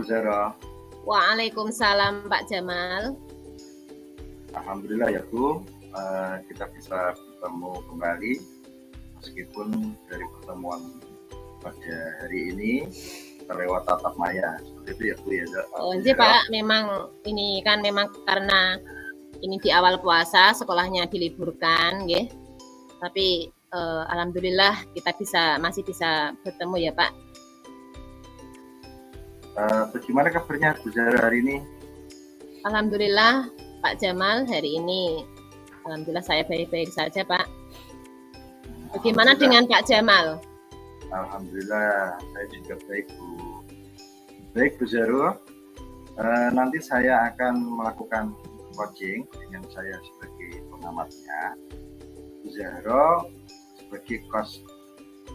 Zara. Waalaikumsalam Pak Jamal. Alhamdulillah ya Bu, kita bisa bertemu kembali meskipun dari pertemuan pada hari ini terlewat tatap maya. Seperti itu ya Bu ya. Oh, iya Pak, memang ini kan memang karena ini di awal puasa sekolahnya diliburkan, nggih. Tapi alhamdulillah kita masih bisa bertemu ya Pak. Bagaimana kabarnya Bu Zara hari ini? Alhamdulillah Pak Jamal hari ini, alhamdulillah saya baik-baik saja Pak. Bagaimana dengan Pak Jamal? Alhamdulillah saya juga baik Bu. Baik Bu Zara, nanti saya akan melakukan coaching dengan saya sebagai pengamatnya, Bu Zara sebagai coach.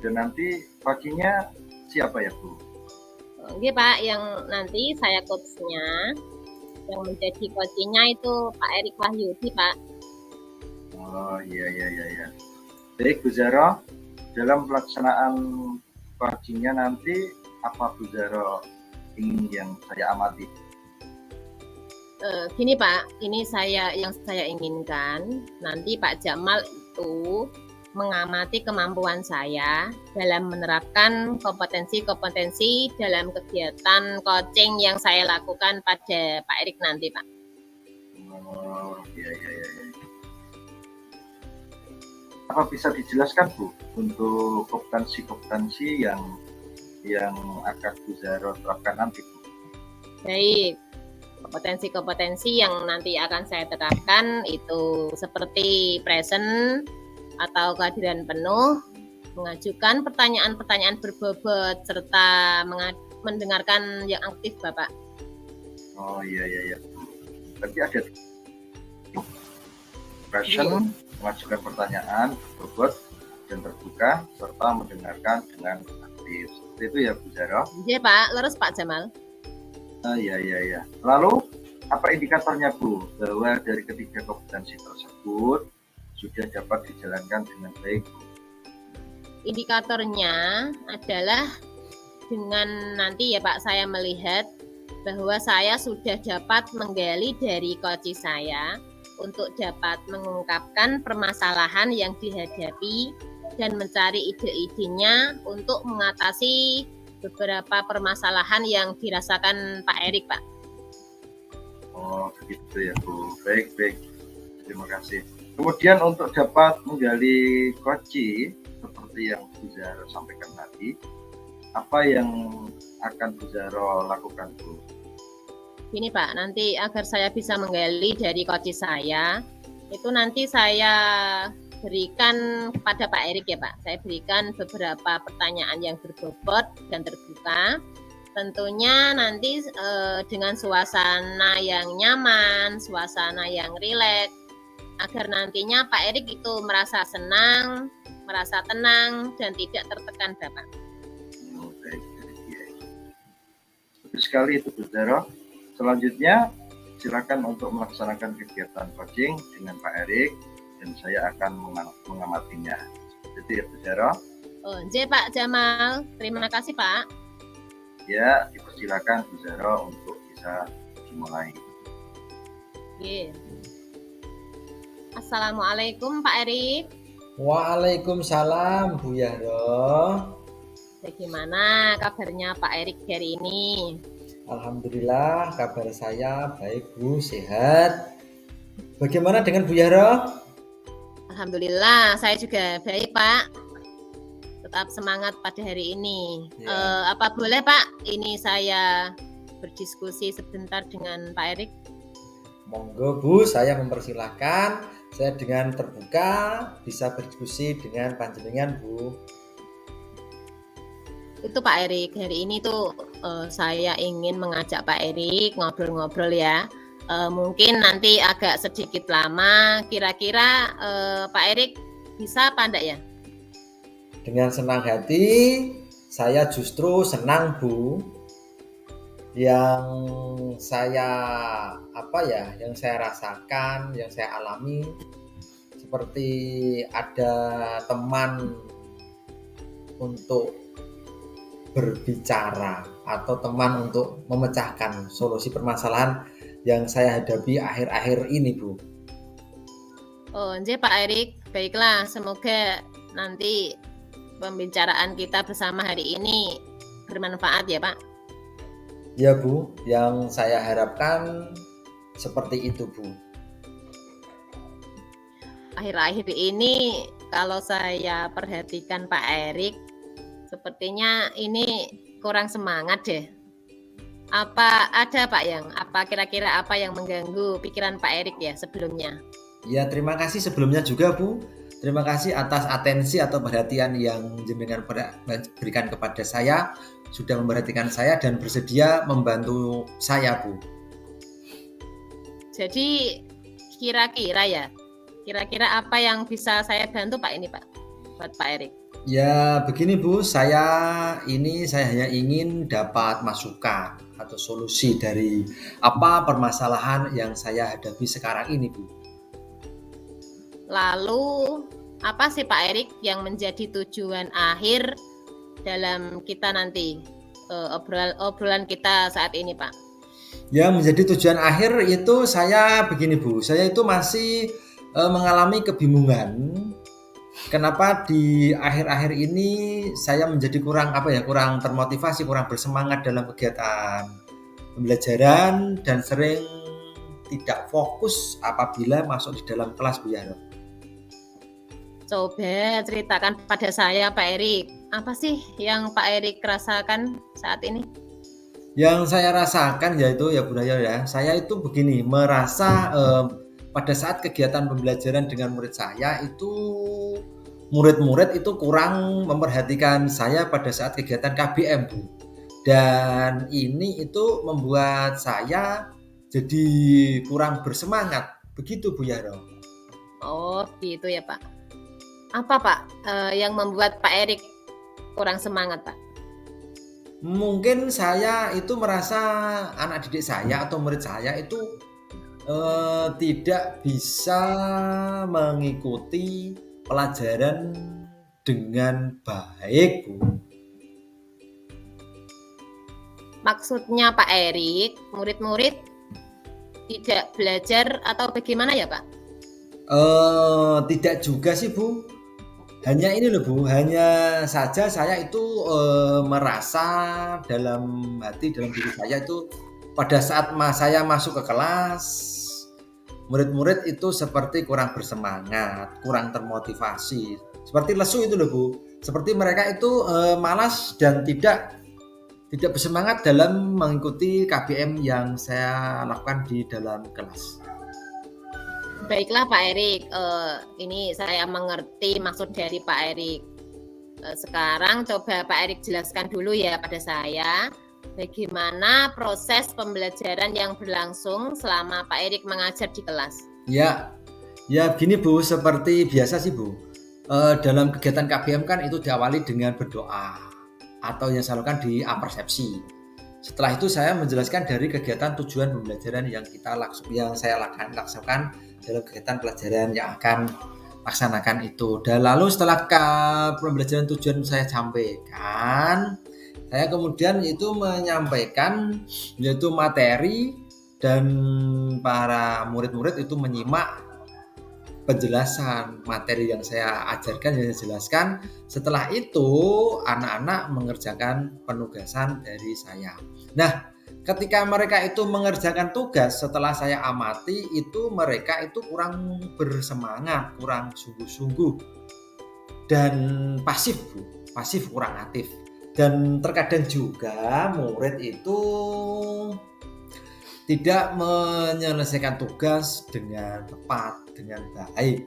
Dan nanti coachingnya siapa ya Bu? Oke Pak, yang nanti saya coachnya, yang menjadi coachingnya itu Pak Erik Wahyudi Pak. Oh iya. Baik Bu Zara, dalam pelaksanaan coachingnya nanti apa Bu Zara ingin yang saya amati? Gini Pak, ini yang saya inginkan nanti Pak Jamal itu mengamati kemampuan saya dalam menerapkan kompetensi-kompetensi dalam kegiatan coaching yang saya lakukan pada Pak Erik nanti Pak. Oh iya. Apa bisa dijelaskan Bu untuk kompetensi yang akan Bu Zara terapkan nanti Bu? Baik, kompetensi-kompetensi yang nanti akan saya terapkan itu seperti present atau kehadiran penuh, mengajukan pertanyaan-pertanyaan berbobot, serta mendengarkan yang aktif Bapak. Oh iya. Berarti ada present, mengajukan pertanyaan berbobot dan terbuka, serta mendengarkan dengan aktif. Seperti itu ya Bu Zara? Iya Pak, terus Pak Jamal. Iya. Lalu apa indikatornya Bu bahwa dari ketiga kompetensi tersebut sudah dapat dijalankan dengan baik Bu? Indikatornya adalah dengan nanti ya Pak saya melihat bahwa saya sudah dapat menggali dari coach saya untuk dapat mengungkapkan permasalahan yang dihadapi dan mencari ide-idenya untuk mengatasi beberapa permasalahan yang dirasakan Pak Erik Pak. Oh begitu ya Bu, baik. Terima kasih. Kemudian untuk dapat menggali coaching seperti yang Bu Zara sampaikan tadi, apa yang akan Bu Zara lakukan Bu? Gini Pak, nanti agar saya bisa menggali dari coach saya, itu nanti saya berikan kepada Pak Erik ya Pak. Saya berikan beberapa pertanyaan yang berbobot dan terbuka. Tentunya nanti dengan suasana yang nyaman, suasana yang rileks, agar nantinya Pak Erik itu merasa senang, merasa tenang, dan tidak tertekan Bapak. Oh, baik. Betul sekali itu Bu Zara. Selanjutnya silakan untuk melaksanakan kegiatan coaching dengan Pak Erik dan saya akan mengamatinya. Seperti itu ya Bu Zara. Oh, Pak Jamal, terima kasih Pak. Ya, dipersilakan Bu Zara untuk bisa dimulai. Oke. Assalamualaikum Pak Erik. Waalaikumsalam Bu Yahro. Bagaimana kabarnya Pak Erik hari ini? Alhamdulillah kabar saya baik Bu, sehat. Bagaimana dengan Bu Yahro? Alhamdulillah saya juga baik Pak. Tetap semangat pada hari ini. Ya. Apa boleh Pak ini saya berdiskusi sebentar dengan Pak Erik? Monggo Bu, saya mempersilahkan. Saya dengan terbuka bisa berdiskusi dengan panjenengan Bu. Itu Pak Erik, hari ini tuh saya ingin mengajak Pak Erik ngobrol-ngobrol ya. Mungkin nanti agak sedikit lama, kira-kira Pak Erik bisa apa enggak ya? Dengan senang hati, saya justru senang Bu. Yang saya rasakan, yang saya alami seperti ada teman untuk berbicara atau teman untuk memecahkan solusi permasalahan yang saya hadapi akhir-akhir ini, Bu. Oh, nggih Pak Erik. Baiklah, semoga nanti pembicaraan kita bersama hari ini bermanfaat ya, Pak. Ya, Bu, yang saya harapkan seperti itu, Bu. Akhir-akhir ini kalau saya perhatikan Pak Erik, sepertinya ini kurang semangat deh. Apa ada Pak kira-kira apa yang mengganggu pikiran Pak Erik ya sebelumnya? Ya, terima kasih sebelumnya juga, Bu. Terima kasih atas atensi atau perhatian yang jenengan berikan kepada saya, sudah memperhatikan saya dan bersedia membantu saya, Bu. Jadi kira-kira apa yang bisa saya bantu Pak ini Pak, buat Pak Erik? Ya, begini Bu, saya hanya ingin dapat masukan atau solusi dari apa permasalahan yang saya hadapi sekarang ini, Bu. Lalu apa sih Pak Erik yang menjadi tujuan akhir dalam kita nanti obrolan kita saat ini Pak? Ya, menjadi tujuan akhir itu saya begini Bu, saya itu masih mengalami kebingungan. Kenapa di akhir-akhir ini saya menjadi kurang termotivasi, kurang bersemangat dalam kegiatan pembelajaran dan sering tidak fokus apabila masuk di dalam kelas, Bu Yano. Coba ceritakan pada saya Pak Erik, apa sih yang Pak Erik rasakan saat ini? Yang saya rasakan yaitu ya Bu Dayo ya, saya itu begini, merasa pada saat kegiatan pembelajaran dengan murid saya itu murid-murid itu kurang memperhatikan saya pada saat kegiatan KBM, Bu. Dan ini itu membuat saya jadi kurang bersemangat. Begitu, Bu Yaro. Oh, gitu ya, Pak. Apa, Pak, yang membuat Pak Erik kurang semangat, Pak? Mungkin saya itu merasa anak didik saya atau murid saya itu tidak bisa mengikuti pelajaran dengan baik, Bu. Maksudnya Pak Erik, murid-murid tidak belajar atau bagaimana ya, Pak? Tidak juga sih, Bu. Hanya ini loh, Bu. Hanya saja saya itu merasa dalam hati, dalam diri saya itu pada saat saya masuk ke kelas, murid-murid itu seperti kurang bersemangat, kurang termotivasi, seperti lesu itu loh, Bu. Seperti mereka itu malas dan tidak bersemangat dalam mengikuti KBM yang saya lakukan di dalam kelas. Baiklah Pak Erik, ini saya mengerti maksud dari Pak Erik. Sekarang coba Pak Erik jelaskan dulu ya pada saya, bagaimana proses pembelajaran yang berlangsung selama Pak Erik mengajar di kelas. Ya begini Bu, seperti biasa sih Bu. Dalam kegiatan KBM kan itu diawali dengan berdoa atau yang saya lakukan di apersepsi. Setelah itu saya menjelaskan dari kegiatan tujuan pembelajaran yang saya laksanakan dalam kegiatan pelajaran yang akan laksanakan itu. Dan lalu setelah pembelajaran tujuan saya sampaikan, saya kemudian itu menyampaikan yaitu materi dan para murid-murid itu menyimak penjelasan materi yang saya ajarkan, yang saya jelaskan. Setelah itu anak-anak mengerjakan penugasan dari saya. Nah, ketika mereka itu mengerjakan tugas, setelah saya amati itu mereka itu kurang bersemangat, kurang sungguh-sungguh dan pasif, Bu. Pasif, kurang aktif. Dan terkadang juga murid itu tidak menyelesaikan tugas dengan tepat, dengan baik.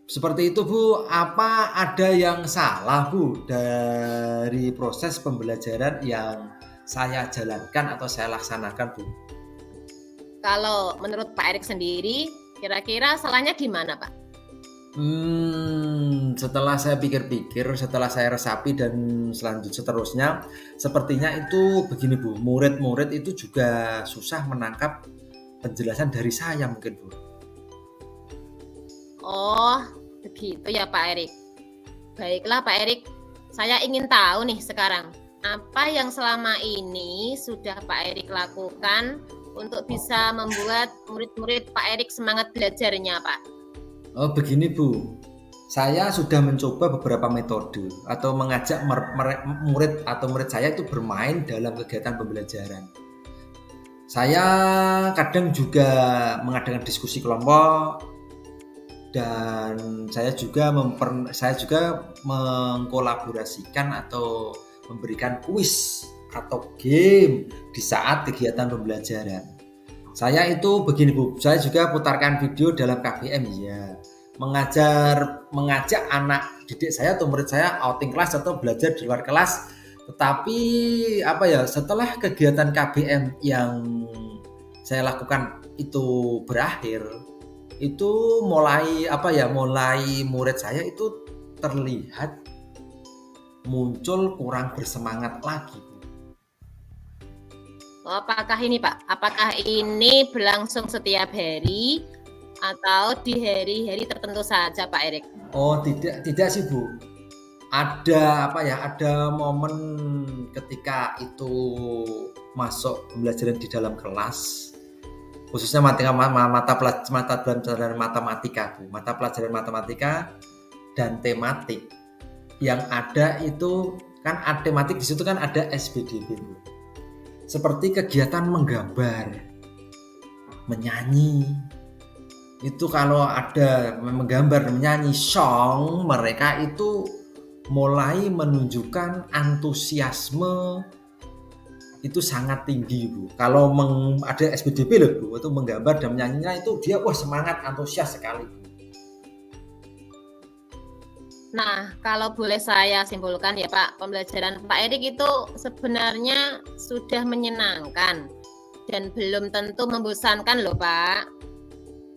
Seperti itu Bu, apa ada yang salah Bu dari proses pembelajaran yang saya jalankan atau saya laksanakan Bu? Kalau menurut Pak Erik sendiri, kira-kira salahnya di mana Pak? Setelah saya pikir-pikir, setelah saya resapi dan seterusnya, sepertinya itu begini Bu, murid-murid itu juga susah menangkap penjelasan dari saya mungkin Bu. Oh, begitu ya Pak Erik. Baiklah Pak Erik, saya ingin tahu nih sekarang, apa yang selama ini sudah Pak Erik lakukan untuk bisa membuat murid-murid Pak Erik semangat belajarnya, Pak? Oh begini Bu, saya sudah mencoba beberapa metode atau mengajak murid atau murid saya itu bermain dalam kegiatan pembelajaran. Saya kadang juga mengadakan diskusi kelompok dan saya juga mengkolaborasikan atau memberikan kuis atau game di saat kegiatan pembelajaran. Saya itu begini Bu, saya juga putarkan video dalam KBM ya. Mengajak anak didik saya atau murid saya outing kelas atau belajar di luar kelas. Tetapi setelah kegiatan KBM yang saya lakukan itu berakhir, itu mulai murid saya itu terlihat muncul kurang bersemangat lagi. Apakah ini Pak? Apakah ini berlangsung setiap hari atau di hari-hari tertentu saja Pak Erik? Oh tidak sih Bu. Ada momen ketika itu masuk pembelajaran di dalam kelas, khususnya mata pelajaran matematika Bu. Mata pelajaran matematika dan tematik. Yang ada itu kan tematik, di situ kan ada SPDB Bu. Seperti kegiatan menggambar, menyanyi. Itu kalau ada menggambar, menyanyi, song, mereka itu mulai menunjukkan antusiasme itu sangat tinggi Bu. Kalau ada SPDB loh Bu, itu menggambar dan menyanyinya itu dia semangat, antusias sekali Bu. Nah, kalau boleh saya simpulkan ya Pak, pembelajaran Pak Erik itu sebenarnya sudah menyenangkan dan belum tentu membosankan loh Pak.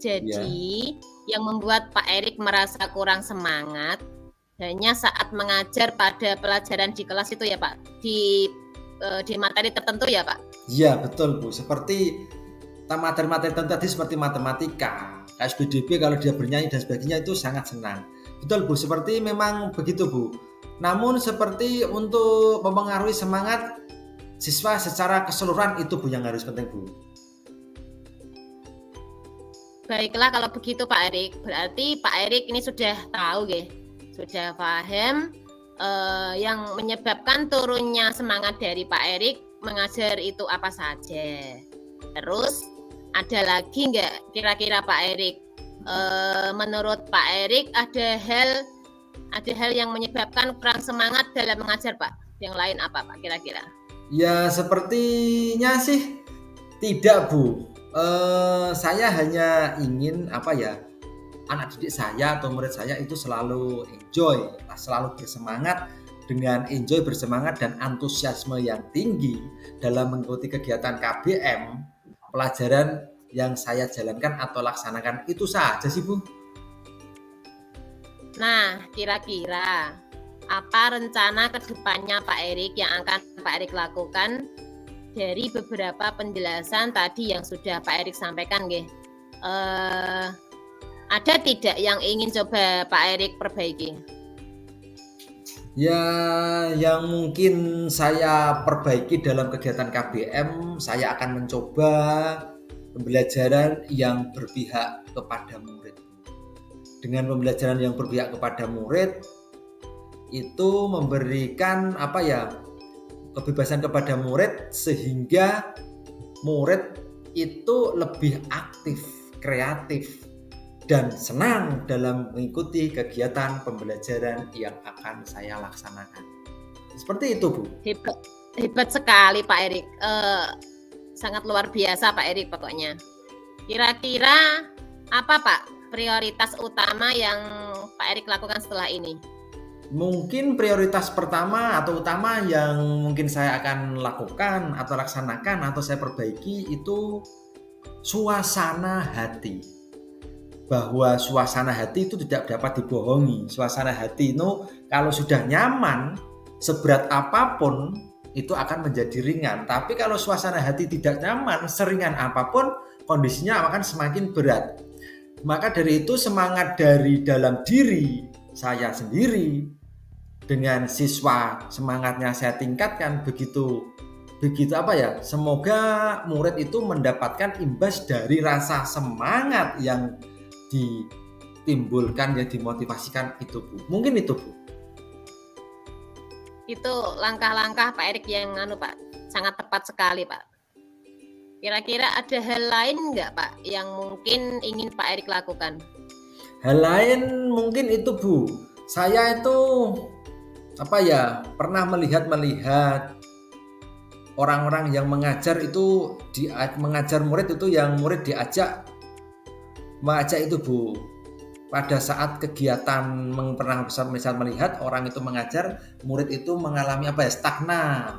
Jadi yang membuat Pak Erik merasa kurang semangat hanya saat mengajar pada pelajaran di kelas itu ya Pak, di materi tertentu ya Pak? Iya betul Bu, seperti materi-materi tertentu tadi seperti matematika, SPDB kalau dia bernyanyi dan sebagainya itu sangat senang. Betul Bu, seperti memang begitu Bu. Namun seperti untuk mempengaruhi semangat siswa secara keseluruhan itu Bu yang harus penting Bu. Baiklah kalau begitu Pak Erik, berarti Pak Erik ini sudah tahu ya, sudah paham yang menyebabkan turunnya semangat dari Pak Erik mengajar itu apa saja. Terus ada lagi nggak kira-kira Pak Erik? Menurut Pak Erik ada hal yang menyebabkan kurang semangat dalam mengajar Pak? Yang lain apa Pak kira-kira? Ya sepertinya sih tidak Bu. Saya hanya ingin anak didik saya atau murid saya itu selalu enjoy, selalu bersemangat, dengan enjoy, bersemangat dan antusiasme yang tinggi dalam mengikuti kegiatan KBM, pelajaran yang saya jalankan atau laksanakan itu saja sih Bu. Nah, kira-kira apa rencana kedepannya Pak Erik yang akan Pak Erik lakukan dari beberapa penjelasan tadi yang sudah Pak Erik sampaikan, nggih? Ada tidak yang ingin coba Pak Erik perbaiki? Ya, yang mungkin saya perbaiki dalam kegiatan KBM, saya akan mencoba pembelajaran yang berpihak kepada murid. Dengan pembelajaran yang berpihak kepada murid itu memberikan kebebasan kepada murid sehingga murid itu lebih aktif, kreatif dan senang dalam mengikuti kegiatan pembelajaran yang akan saya laksanakan. Seperti itu Bu. Hebat sekali Pak Erik. Sangat luar biasa Pak Erik pokoknya. Kira-kira apa Pak prioritas utama yang Pak Erik lakukan setelah ini? Mungkin prioritas pertama atau utama yang mungkin saya akan lakukan atau laksanakan atau saya perbaiki itu suasana hati. Bahwa suasana hati itu tidak dapat dibohongi. Suasana hati itu kalau sudah nyaman, seberat apapun itu akan menjadi ringan. Tapi kalau suasana hati tidak nyaman, seringan apapun kondisinya akan semakin berat. Maka dari itu semangat dari dalam diri saya sendiri dengan siswa semangatnya saya tingkatkan, begitu apa ya, semoga murid itu mendapatkan imbas dari rasa semangat yang ditimbulkan, yang dimotivasikan itu Bu. Mungkin itu Bu. Itu langkah-langkah Pak Erik yang Pak, sangat tepat sekali Pak. Kira-kira ada hal lain nggak Pak yang mungkin ingin Pak Erik lakukan? Hal lain mungkin itu Bu, saya itu pernah melihat orang-orang yang mengajar itu mengajar murid itu, yang murid mengajak itu Bu, pada saat kegiatan pernah misal melihat orang itu mengajar, murid itu mengalami stagna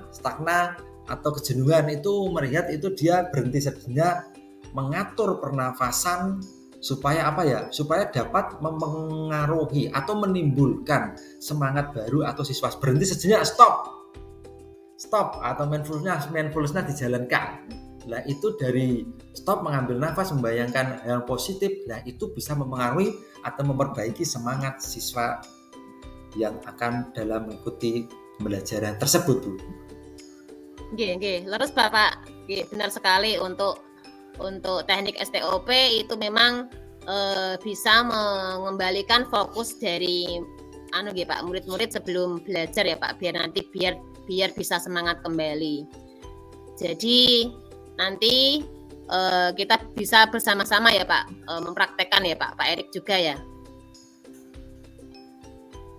atau kejenuhan, itu melihat itu dia berhenti sejenak, mengatur pernafasan supaya supaya dapat memengaruhi atau menimbulkan semangat baru, atau siswa berhenti sejenak, stop atau mindfulness dijalankan. Nah itu dari stop, mengambil nafas, membayangkan hal positif, nah itu bisa mempengaruhi atau memperbaiki semangat siswa yang akan dalam mengikuti pembelajaran tersebut Bu. Oke. Terus Bapak, benar sekali untuk teknik STOP itu memang bisa mengembalikan fokus dari Pak, murid-murid sebelum belajar ya Pak, biar bisa semangat kembali. Jadi nanti kita bisa bersama-sama ya Pak mempraktekkan ya Pak Erik juga ya.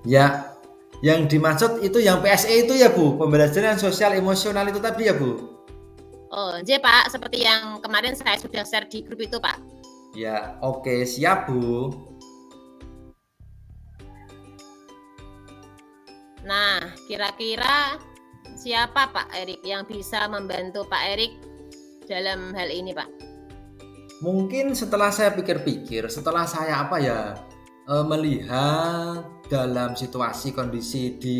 Ya, yang dimaksud itu yang PSE itu ya Bu, pembelajaran sosial emosional itu tadi ya Bu. Oh, jadi Pak, seperti yang kemarin saya sudah share di grup itu Pak. Ya, oke, siap Bu. Nah, kira-kira siapa Pak Erik yang bisa membantu Pak Erik dalam hal ini Pak? Mungkin setelah saya pikir-pikir, setelah saya melihat dalam situasi kondisi di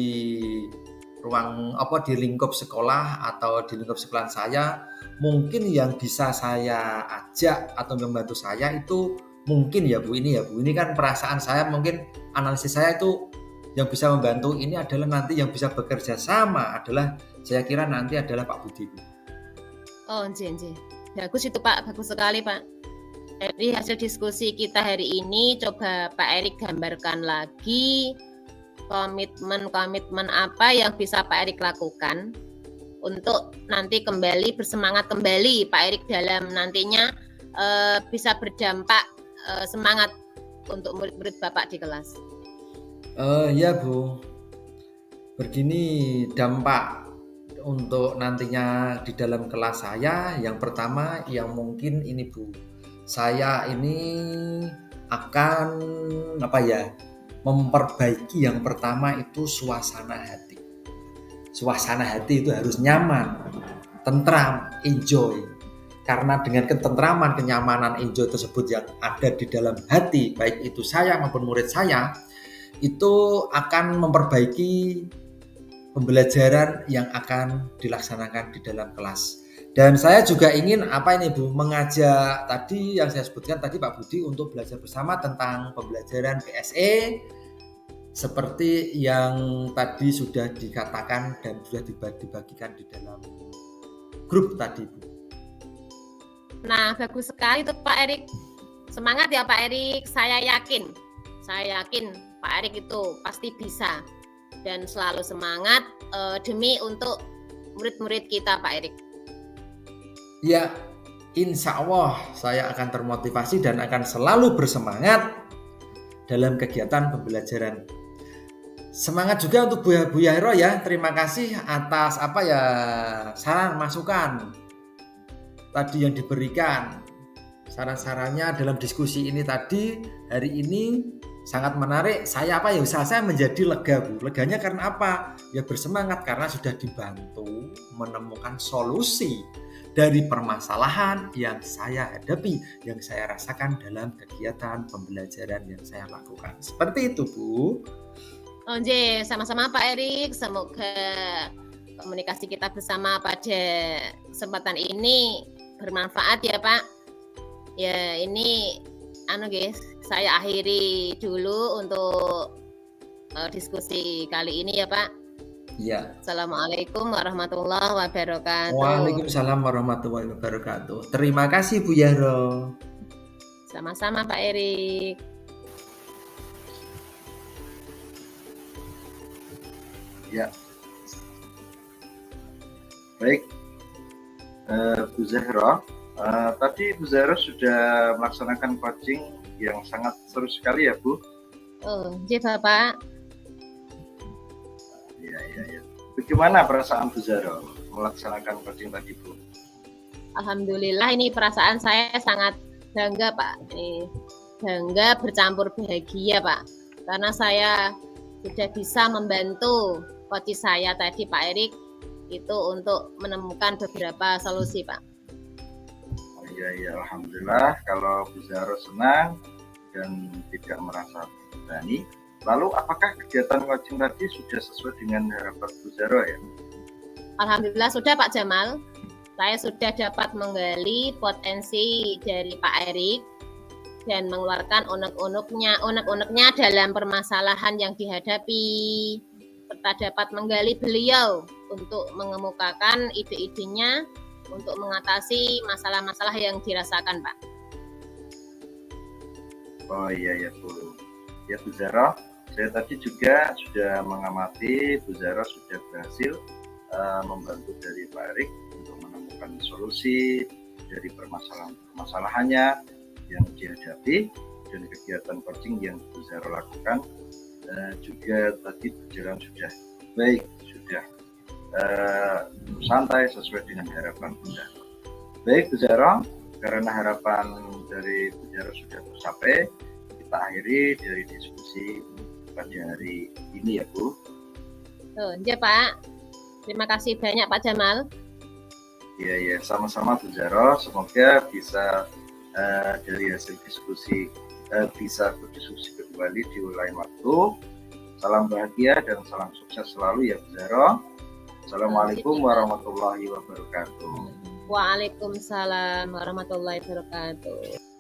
ruang di lingkup sekolah atau di lingkup sekolah saya, mungkin yang bisa saya ajak atau membantu saya itu mungkin ya Bu, ini kan perasaan saya, mungkin analisis saya itu yang bisa membantu ini adalah nanti yang bisa bekerja sama adalah, saya kira nanti adalah Pak Budi Bu. Oh, nje. Bagus itu Pak, bagus sekali Pak. Dari hasil diskusi kita hari ini, coba Pak Erik gambarkan lagi komitmen apa yang bisa Pak Erik lakukan untuk nanti bersemangat kembali Pak Erik dalam nantinya bisa berdampak semangat untuk murid-murid Bapak di kelas. Ya Bu, begini dampak untuk nantinya di dalam kelas saya. Yang pertama yang mungkin ini Bu, saya ini akan memperbaiki yang pertama itu suasana hati. Suasana hati itu harus nyaman, tentram, enjoy. Karena dengan ketentraman, kenyamanan, enjoy tersebut yang ada di dalam hati, baik itu saya maupun murid saya, itu akan memperbaiki pembelajaran yang akan dilaksanakan di dalam kelas. Dan saya juga ingin Bu, mengajak tadi yang saya sebutkan tadi Pak Budi untuk belajar bersama tentang pembelajaran PSE seperti yang tadi sudah dikatakan dan sudah dibagikan di dalam grup tadi Bu. Nah, bagus sekali tuh Pak Erik. Semangat ya Pak Erik. Saya yakin Pak Erik itu pasti bisa dan selalu semangat demi untuk murid-murid kita Pak Erik. Ya, insya Allah saya akan termotivasi dan akan selalu bersemangat dalam kegiatan pembelajaran. Semangat juga untuk Bu Yahiro ya. Terima kasih atas saran masukan tadi yang diberikan. Saran-sarannya dalam diskusi ini tadi hari ini sangat menarik. Usaha saya menjadi lega Bu. Leganya karena apa? Ya bersemangat karena sudah dibantu menemukan solusi dari permasalahan yang saya hadapi, yang saya rasakan dalam kegiatan pembelajaran yang saya lakukan. Seperti itu Bu. Sama-sama Pak Erik. Semoga komunikasi kita bersama pada kesempatan ini bermanfaat ya Pak. Ya ini saya akhiri dulu untuk diskusi kali ini ya Pak. Iya. Assalamualaikum warahmatullahi wabarakatuh. Waalaikumsalam warahmatullahi wabarakatuh. Terima kasih Bu Yahro. Sama-sama Pak Erik. Ya, baik, Bu Zahra. Tadi Bu Zahra sudah melaksanakan coaching yang sangat seru sekali ya Bu. Oh, iya Bapak. Ya. Bagaimana perasaan Bu Zahra melaksanakan coaching tadi Bu? Alhamdulillah ini perasaan saya sangat bangga Pak. Ini bangga bercampur bahagia Pak. Karena saya sudah bisa membantu coach saya tadi Pak Erik itu untuk menemukan beberapa solusi Pak. Oh, iya, alhamdulillah kalau Bu Zahra senang dan tidak merasa terbebani. Lalu apakah kegiatan coaching tadi sudah sesuai dengan harapan Bu Zahra ya? Alhamdulillah sudah Pak Jamal. Saya sudah dapat menggali potensi dari Pak Erik dan mengeluarkan unek-uneknya dalam permasalahan yang dihadapi, serta dapat menggali beliau untuk mengemukakan ide-idenya untuk mengatasi masalah-masalah yang dirasakan, Pak. Oh iya Bu. Ya Bu Zahra, saya tadi juga sudah mengamati Bu Zahra sudah berhasil membantu dari Pak Erik untuk menemukan solusi dari permasalahannya yang dihadapi, dan kegiatan coaching yang Bu Zahra lakukan juga tadi berjalan sudah baik, sudah santai sesuai dengan harapan Bu Zahra. Baik Bu Zahra, karena harapan dari Bu Zahra sudah tercapai, kita akhiri dari diskusi pada hari ini ya Bu. Iya Pak. Terima kasih banyak Pak Jamal. Iya, sama-sama Bu Zahra. Semoga bisa dari hasil diskusi bisa berdiskusi kembali di lain waktu. Salam bahagia dan salam sukses selalu ya Bu Zahra. Assalamualaikum warahmatullahi wabarakatuh. Waalaikumsalam warahmatullahi wabarakatuh.